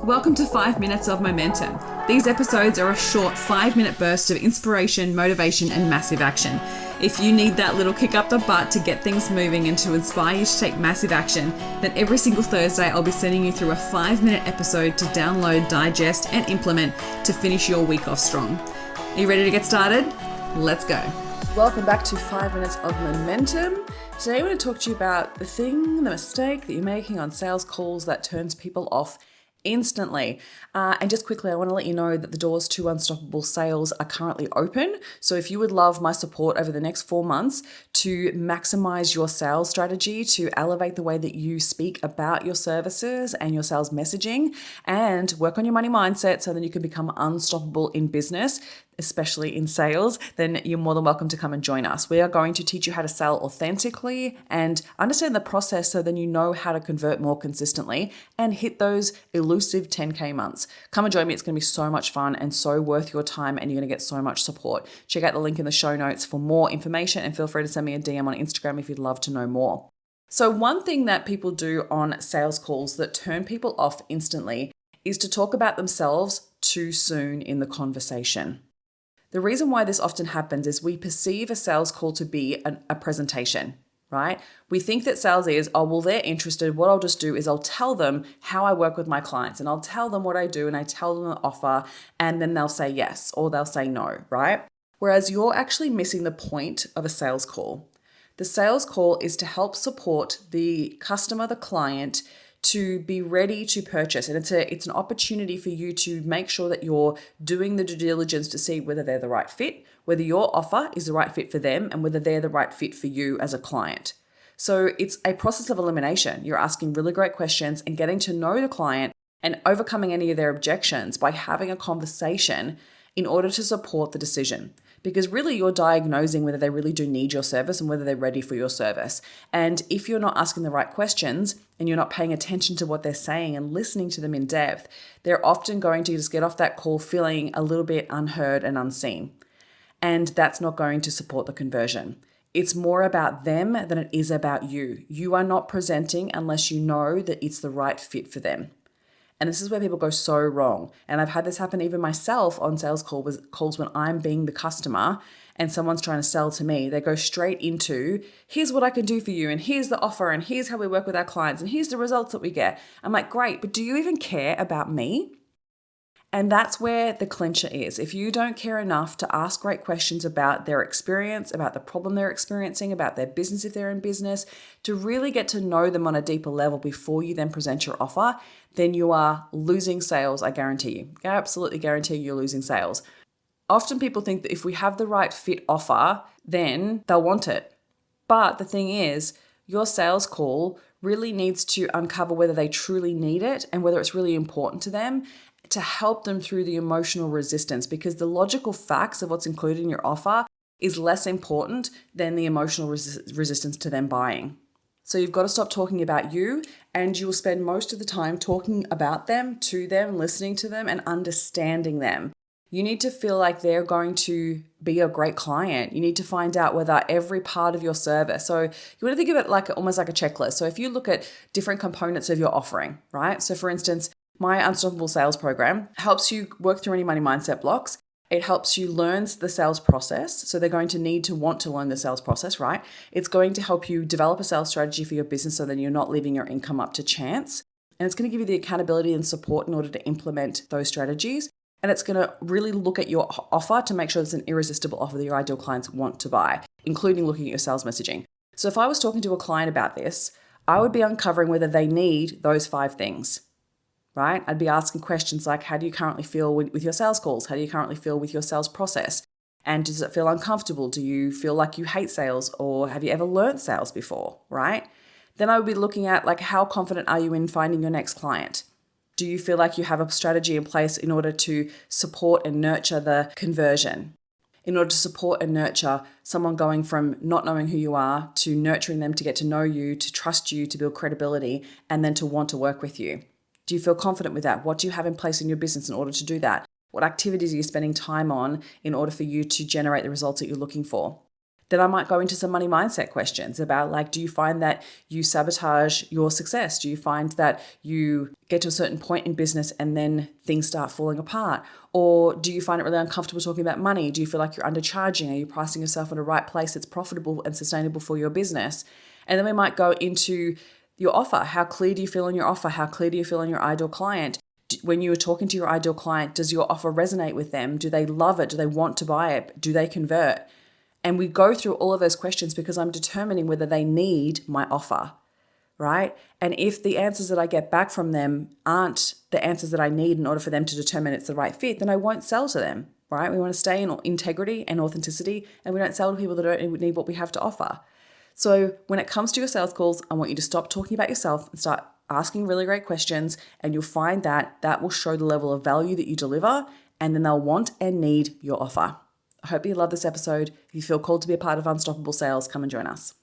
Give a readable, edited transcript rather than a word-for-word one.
Welcome to 5 Minutes of Momentum. These episodes are a short 5-minute burst of inspiration, motivation, and massive action. If you need that little kick up the butt to get things moving and to inspire you to take massive action, then every single Thursday I'll be sending you through a 5-minute episode to download, digest, and implement to finish your week off strong. Are you ready to get started? Let's go. Welcome back to 5 Minutes of Momentum. Today I want to talk to you about the mistake that you're making on sales calls that turns people off instantly. And just quickly, I want to let you know that the doors to Unstoppable Sales are currently open. So if you would love my support over the next 4 months to maximize your sales strategy, to elevate the way that you speak about your services and your sales messaging, and work on your money mindset so that you can become unstoppable in business, especially in sales, then you're more than welcome to come and join us. We are going to teach you how to sell authentically and understand the process so then you know how to convert more consistently and hit those elusive 10K months. Come and join me. It's going to be so much fun and so worth your time, and you're going to get so much support. Check out the link in the show notes for more information, and feel free to send me a DM on Instagram if you'd love to know more. So one thing that people do on sales calls that turn people off instantly is to talk about themselves too soon in the conversation. The reason why this often happens is we perceive a sales call to be a presentation, right? We think that sales is, they're interested. What I'll just do is I'll tell them how I work with my clients, and I'll tell them what I do, and I tell them the offer, and then they'll say yes or they'll say no, right? Whereas you're actually missing the point of a sales call. The sales call is to help support the customer, the client, to be ready to purchase. And it's an opportunity for you to make sure that you're doing the due diligence to see whether they're the right fit, whether your offer is the right fit for them, and whether they're the right fit for you as a client. So it's a process of elimination. You're asking really great questions and getting to know the client and overcoming any of their objections by having a conversation in order to support the decision. Because really you're diagnosing whether they really do need your service and whether they're ready for your service. And if you're not asking the right questions and you're not paying attention to what they're saying and listening to them in depth, they're often going to just get off that call feeling a little bit unheard and unseen. And that's not going to support the conversion. It's more about them than it is about you. You are not presenting unless you know that it's the right fit for them. And this is where people go so wrong. And I've had this happen even myself on sales calls when I'm being the customer and someone's trying to sell to me. They go straight into, here's what I can do for you, and here's the offer, and here's how we work with our clients, and here's the results that we get. I'm like, great, but do you even care about me? And that's where the clincher is. If you don't care enough to ask great questions about their experience, about the problem they're experiencing, about their business if they're in business, to really get to know them on a deeper level before you then present your offer, then you are losing sales, I guarantee you. I absolutely guarantee you're losing sales. Often people think that if we have the right fit offer, then they'll want it. But the thing is, your sales call really needs to uncover whether they truly need it and whether it's really important to them, to help them through the emotional resistance, because the logical facts of what's included in your offer is less important than the emotional resistance to them buying. So you've got to stop talking about you, and you will spend most of the time talking about them, to them, listening to them, and understanding them. You need to feel like they're going to be a great client. You need to find out whether every part of your service. So you want to think of it like almost like a checklist. So if you look at different components of your offering, right? So for instance, my Unstoppable Sales program helps you work through any money mindset blocks. It helps you learn the sales process. So they're going to need to want to learn the sales process, right? It's going to help you develop a sales strategy for your business so that you're not leaving your income up to chance. And it's going to give you the accountability and support in order to implement those strategies. And it's going to really look at your offer to make sure it's an irresistible offer that your ideal clients want to buy, including looking at your sales messaging. So if I was talking to a client about this, I would be uncovering whether they need those 5 things. Right? I'd be asking questions like, how do you currently feel with your sales calls? How do you currently feel with your sales process? And does it feel uncomfortable? Do you feel like you hate sales, or have you ever learned sales before? Right? Then I would be looking at like, how confident are you in finding your next client? Do you feel like you have a strategy in place in order to support and nurture the conversion? In order to support and nurture someone going from not knowing who you are to nurturing them to get to know you, to trust you, to build credibility, and then to want to work with you. Do you feel confident with that? What do you have in place in your business in order to do that? What activities are you spending time on in order for you to generate the results that you're looking for? Then I might go into some money mindset questions about like, do you find that you sabotage your success? Do you find that you get to a certain point in business and then things start falling apart? Or do you find it really uncomfortable talking about money? Do you feel like you're undercharging? Are you pricing yourself in a right place that's profitable and sustainable for your business? And then we might go into your offer. How clear do you feel on your offer? How clear do you feel on your ideal client? When you are talking to your ideal client, does your offer resonate with them? Do they love it? Do they want to buy it? Do they convert? And we go through all of those questions because I'm determining whether they need my offer, right? And if the answers that I get back from them aren't the answers that I need in order for them to determine it's the right fit, then I won't sell to them, right? We want to stay in integrity and authenticity, and we don't sell to people that don't need what we have to offer. So when it comes to your sales calls, I want you to stop talking about yourself and start asking really great questions, and you'll find that that will show the level of value that you deliver, and then they'll want and need your offer. I hope you love this episode. If you feel called to be a part of Unstoppable Sales, come and join us.